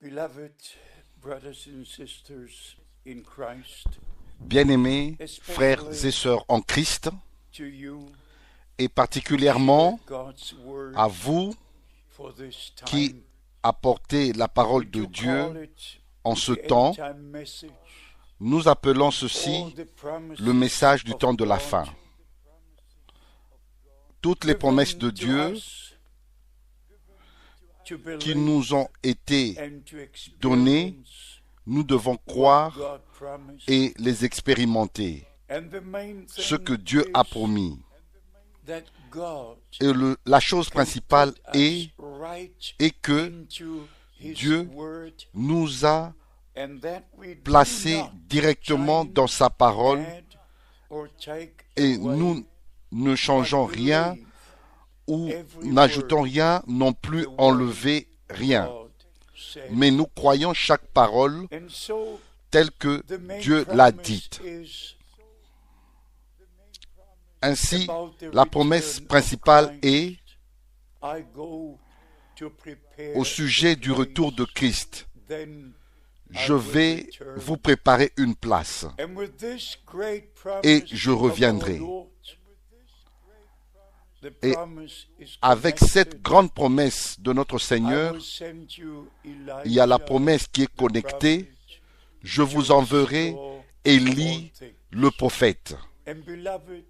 Beloved brothers and sisters in Christ, Bien-aimés frères et sœurs en Christ, to you, et particulièrement God's word à vous for this qui time. apportez la parole de You Dieu call it en ce the temps, end-time message, nous appelons all ceci the promises le message du of temps de la God fin. Toutes les promesses de given to Dieu us to qui believe nous ont été and to données, experience nous devons what croire God promised. et les expérimenter. And the main Ce thing que Dieu a is promis. that God Et la chose can principale put us est que into His Dieu word, nous a and that we do placés not directement change, dans sa parole add, or take et away, nous ne changeons but rien believe ou every n'ajoutons word rien, non plus the word enlever rien. God said. Mais nous croyons chaque parole And so telle que the main Dieu l'a promise dite. is Ainsi, about the la promesse return of principale Christ. est I go to prepare au sujet the du retour de place. Christ. Then I Je will vais return. vous préparer une place And with this great et promise je of reviendrai. our Lord, the Et promise is avec connected. cette grande promesse de notre I Seigneur, will send you Elijah, il y a la promesse qui est the connectée. prophet, Je vous to enverrai restore Élie, all things. le prophète, And beloved,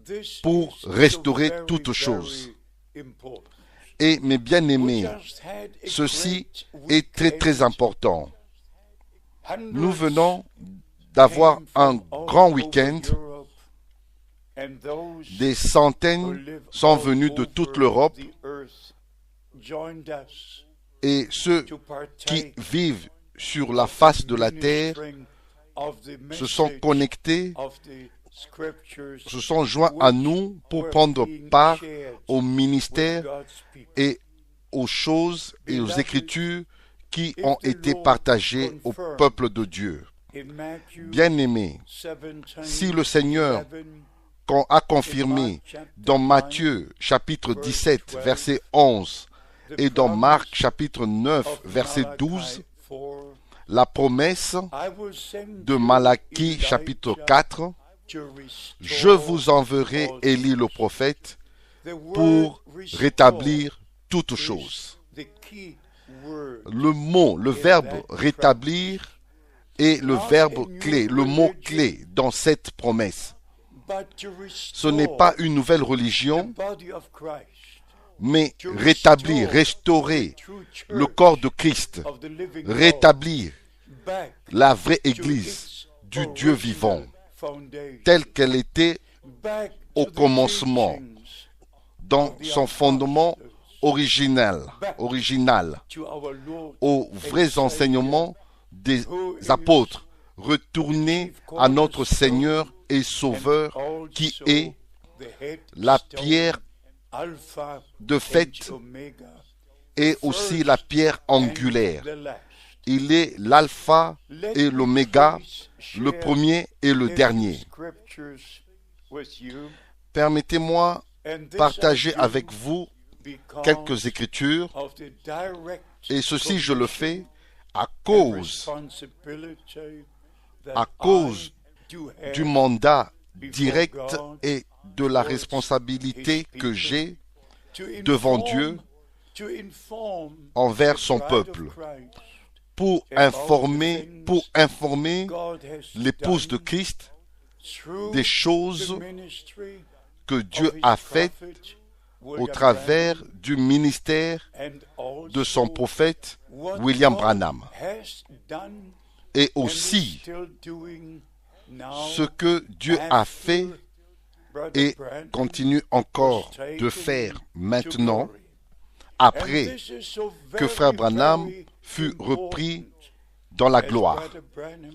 this pour is restaurer so very, toutes choses. very important. Et mes We bien-aimés, just had a ceci great est très très weekend. important. Nous Hundreds venons d'avoir came un from all grand over week-end. Europe, and those Des who centaines live sont all venus de over toute l'Europe the earth joined us et ceux to qui partake vivent sur la of face the de la terre ministering of the se sont message connectés, of the scriptures se sont joints à nous pour were prendre being part shared au with ministère God's people. et aux choses et aux Beloved, Écritures qui if ont the été Lord partagées au confirmed peuple de Dieu. In Matthew Bien-aimés, 17, si le Seigneur 11, qu'on a confirmé dans Matthieu chapitre 17 verset 11 the et dans promise Marc chapitre 9 of verset Malachi 12, 4, la promesse I will send de you Malachie Elijah chapitre 4, to restore je vous enverrai all Élie le things. prophète The word pour restore rétablir toutes is choses. the key word. Le verbe rétablir est le verbe clé, le mot clé dans cette promesse. But to Ce n'est pas une nouvelle the religion, body of Christ, mais to rétablir, restore restaurer the true church le corps de Christ, of the living God rétablir back la vraie to Église its du Dieu original vivant, foundation, telle qu'elle était back au to the commencement, teachings dans son fondement original, to our Lord aux and vrais Savior, enseignements des who is apôtres, retourner à notre Seigneur et Sauveur, qui also est the head la stone, pierre Alpha de and fait Omega, et aussi la pierre and angulaire. the last. Il est l'alpha Let et me l'oméga, please le share premier et le a few dernier. scriptures with you, Permettez-moi and this partager I do avec vous because quelques écritures, of the direct et ceci je le fais à and cause responsibility that à cause I do have du mandat before direct God et de la towards responsabilité his que people j'ai to devant inform- Dieu to inform envers the son bride of peuple, Christ pour informer God has l'épouse de done Christ through des choses the ministry que of Dieu his a faites prophet au William travers Branham, du ministère and de son also prophète what William God Branham, has done et and is aussi still doing now ce que Dieu a fait after Brother et Branham continue encore was de taken faire to maintenant, glory. après And this is so que very, Frère Branham very fut repris important, dans la as gloire. Brother Branham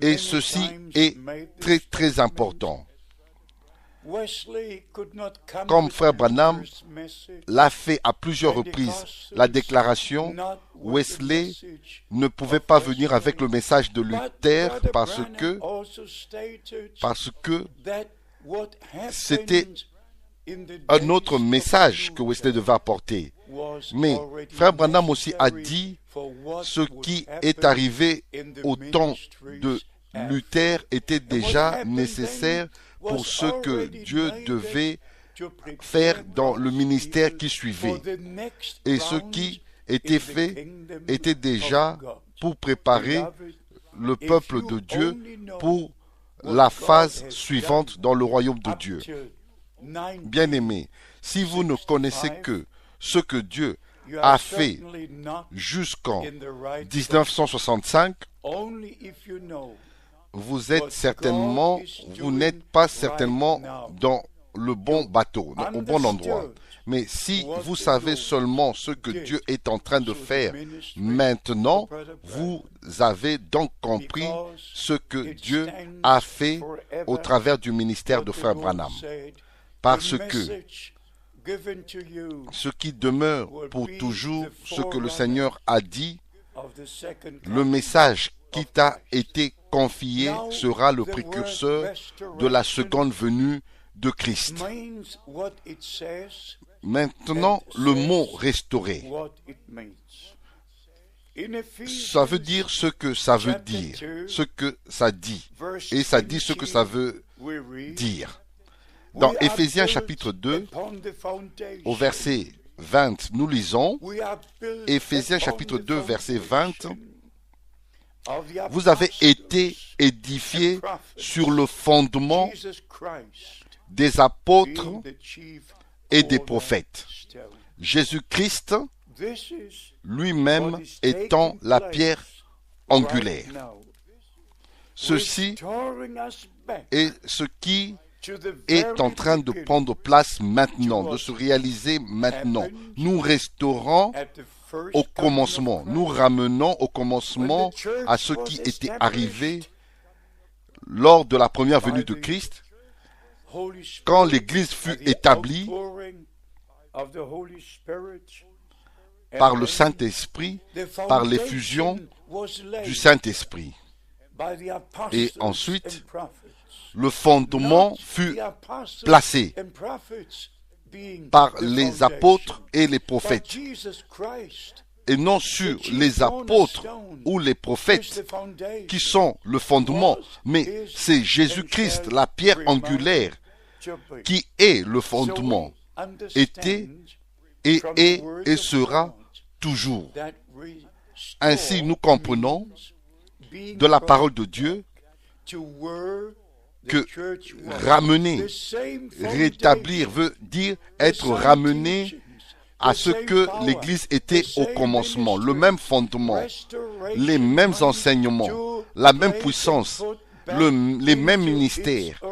Et many ceci times est made this très très statement. important. Wesley could not come Comme with Frère Branham Luther's message. l'a fait à plusieurs reprises, la déclaration, Not with the Wesley message ne pouvait of pas venir Wesley. avec le message de But Luther Brother parce Branham que also stated that what c'était happened in the un days autre of message que Luther Wesley devait apporter. was Mais already Frère Branham aussi a necessary dit Ce qui est arrivé au temps de Luther était déjà nécessaire pour ce que Dieu devait faire dans le ministère qui suivait. Et ce qui était fait était déjà pour préparer le peuple de Dieu pour la phase suivante dans le royaume de Dieu. Bien-aimés, si vous ne connaissez que ce que Dieu a fait jusqu'en 1965, vous n'êtes pas certainement dans le bon bateau, au bon endroit. Mais si vous savez seulement ce que Dieu est en train de faire maintenant, vous avez donc compris ce que Dieu a fait au travers du ministère de Frère Branham. Parce que ce qui demeure pour toujours, ce que le Seigneur a dit, le message qui t'a été confié sera le précurseur de la seconde venue de Christ. Maintenant, le mot restaurer, ça veut dire ce que ça veut dire, ce que ça dit, et ça dit ce que ça veut dire. Dans Éphésiens chapitre 2, au verset 20, nous lisons, Éphésiens chapitre 2, verset 20, vous avez été édifiés sur le fondement des apôtres et des prophètes. Jésus-Christ lui-même étant la pierre angulaire. Ceci est ce qui est en train de prendre place maintenant, de se réaliser maintenant. Nous restaurons au commencement, nous ramenons au commencement à ce qui était arrivé lors de la première venue de Christ, quand l'Église fut établie par le Saint-Esprit, par l'effusion du Saint-Esprit. Et ensuite, le fondement fut placé par les apôtres et les prophètes, et non sur les apôtres ou les prophètes qui sont le fondement, mais c'est Jésus-Christ, la pierre angulaire, qui est le fondement, était et est et sera toujours. Ainsi, nous comprenons de la parole de Dieu que ramener, rétablir veut dire être ramené à ce que l'Église était au commencement, le même fondement, les mêmes enseignements, la même puissance, les mêmes ministères.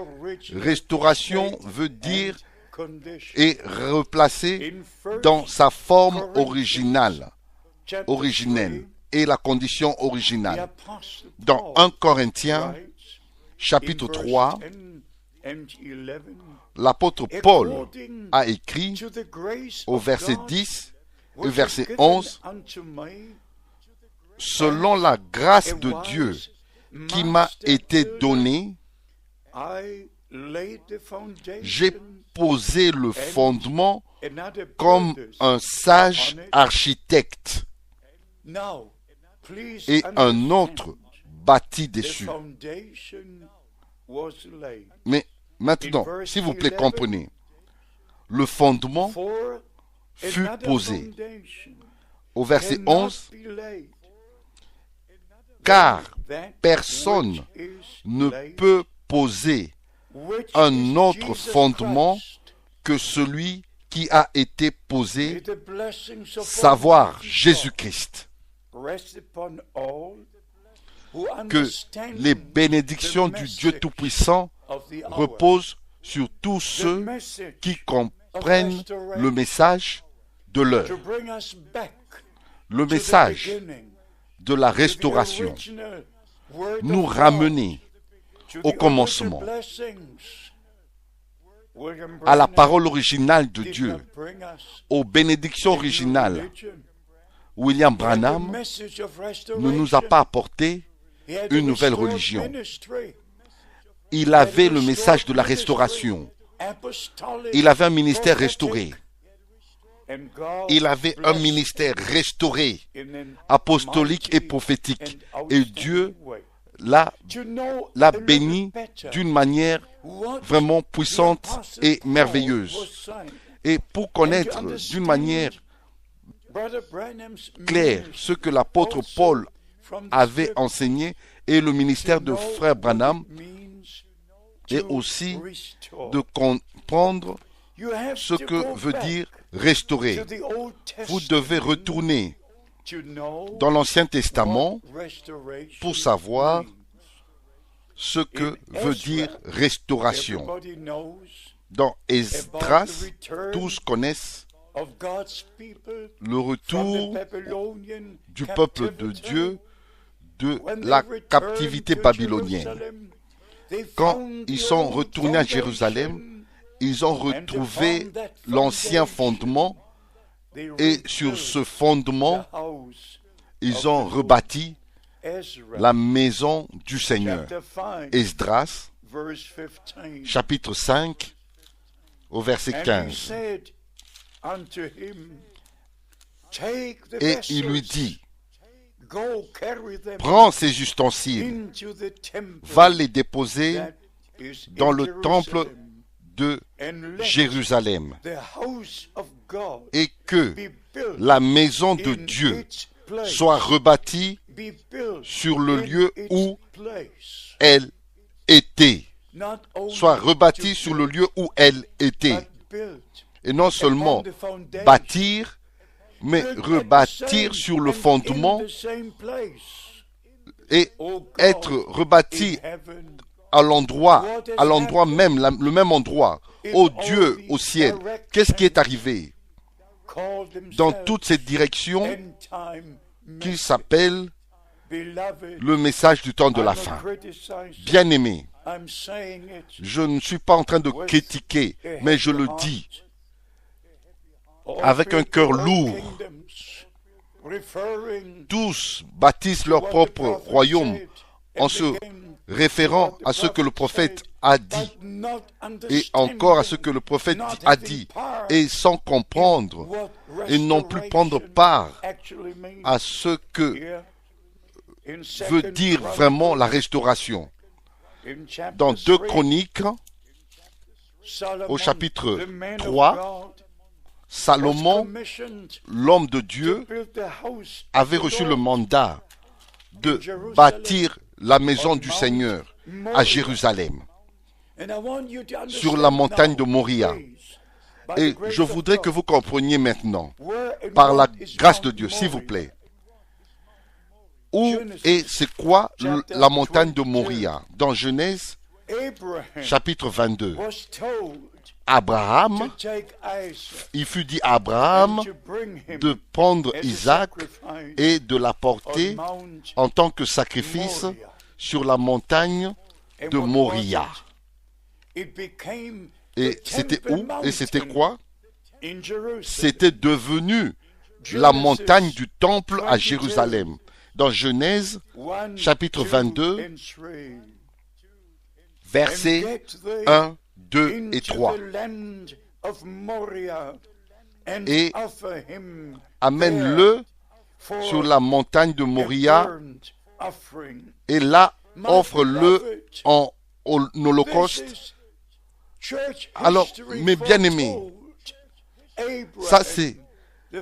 Restauration veut dire et replacer dans sa forme originelle et la condition originale. Dans 1 Corinthiens chapitre 3, l'apôtre Paul a écrit au verset 10 et verset 11, « Selon la grâce de Dieu qui m'a été donnée, j'ai posé le fondement comme un sage architecte et un autre bâti dessus. » Mais maintenant, s'il vous plaît, comprenez. Le fondement fut posé. Au verset 11, car personne ne peut poser un autre fondement que celui qui a été posé, savoir Jésus-Christ. Que les bénédictions du Dieu Tout-Puissant reposent sur tous ceux qui comprennent le message de l'heure, le message de la restauration, nous ramener au commencement, à la parole originale de Dieu, aux bénédictions originales. William Branham ne nous a pas apporté une nouvelle religion. Il avait le message de la restauration. Il avait un ministère restauré. il avait un ministère restauré, apostolique et prophétique. Et Dieu l'a béni d'une manière vraiment puissante et merveilleuse. Et pour connaître d'une manière claire ce que l'apôtre Paul avait enseigné et le ministère de frère Branham, et aussi de comprendre ce que veut dire restaurer. Vous devez retourner dans l'Ancien Testament pour savoir ce que veut dire restauration. Dans Esdras, tous connaissent le retour du peuple de Dieu de la captivité babylonienne. Quand ils sont retournés à Jérusalem, ils ont retrouvé l'ancien fondement et sur ce fondement, ils ont rebâti la maison du Seigneur. Esdras, chapitre 5, au verset 15. Et il lui dit, prends ces ustensiles, va les déposer dans le temple de Jérusalem, et que la maison de Dieu soit rebâtie sur le lieu où elle était. Soit rebâtie sur le lieu où elle était. Et non seulement bâtir, mais rebâtir sur le fondement et être rebâti à l'endroit même, le même endroit. Oh Dieu au ciel, qu'est-ce qui est arrivé dans toute cette direction qui s'appelle le message du temps de la fin? Bien-aimé, je ne suis pas en train de critiquer, mais je le dis avec un cœur lourd. Tous bâtissent leur propre royaume en se référant à ce que le prophète a dit, et encore à ce que le prophète a dit, et sans comprendre, et non plus prendre part à ce que veut dire vraiment la restauration. Dans 2 Chroniques, au chapitre 3, Salomon, l'homme de Dieu, avait reçu le mandat de bâtir la maison du Seigneur à Jérusalem, sur la montagne de Moria. Et je voudrais que vous compreniez maintenant, par la grâce de Dieu, s'il vous plaît, où et c'est quoi la montagne de Moria? Dans Genèse, chapitre 22. Abraham, il fut dit à Abraham de prendre Isaac et de l'apporter en tant que sacrifice sur la montagne de Moria. Et c'était où? Et c'était quoi? C'était devenu la montagne du temple à Jérusalem. Dans Genèse, chapitre 22, versets 1, 2 et 3. Et amène-le sur la montagne de Moria, et là, offre-le en holocauste. Alors, mes bien-aimés, ça c'est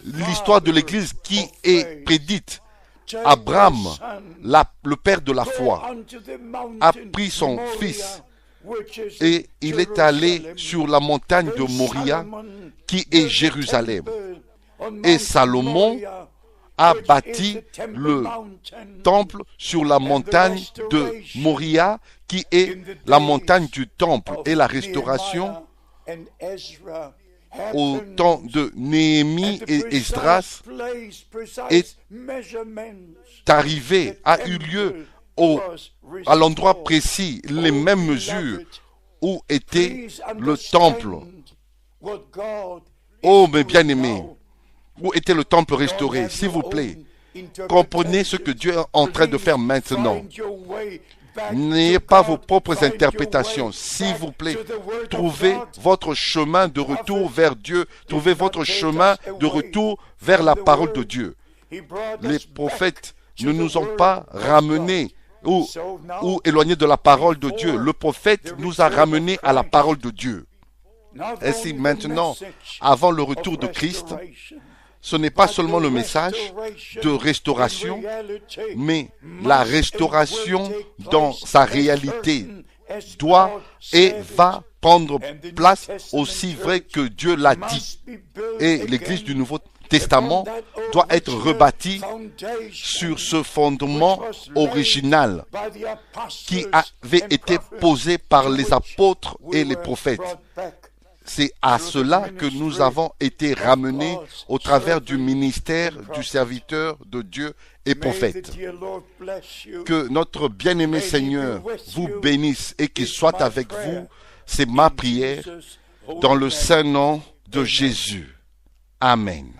l'histoire de l'Église qui est prédite. Abraham, le père de la foi, a pris son fils et il est allé sur la montagne de Moria qui est Jérusalem. Et Salomon a bâti le temple sur la montagne de Moria qui est la montagne du temple. Et la restauration au temps de Néhémie et Esdras est arrivé, a eu lieu à l'endroit précis, les mêmes mesures où était le temple. Oh mes bien-aimés, où était le temple restauré? S'il vous plaît, comprenez ce que Dieu est en train de faire maintenant. N'ayez pas vos propres interprétations. S'il vous plaît, trouvez votre chemin de retour vers Dieu. Trouvez votre chemin de retour vers la parole de Dieu. Les prophètes ne nous ont pas ramenés ou éloignés de la parole de Dieu. Le prophète nous a ramenés à la parole de Dieu. Ainsi, maintenant, avant le retour de Christ, ce n'est pas seulement le message de restauration, mais la restauration dans sa réalité doit et va prendre place aussi vrai que Dieu l'a dit. Et l'Église du Nouveau Testament doit être rebâtie sur ce fondement original qui avait été posé par les apôtres et les prophètes. C'est à cela que nous avons été ramenés au travers du ministère du serviteur de Dieu et prophète. Que notre bien-aimé Seigneur vous bénisse et qu'il soit avec vous. C'est ma prière dans le saint nom de Jésus. Amen.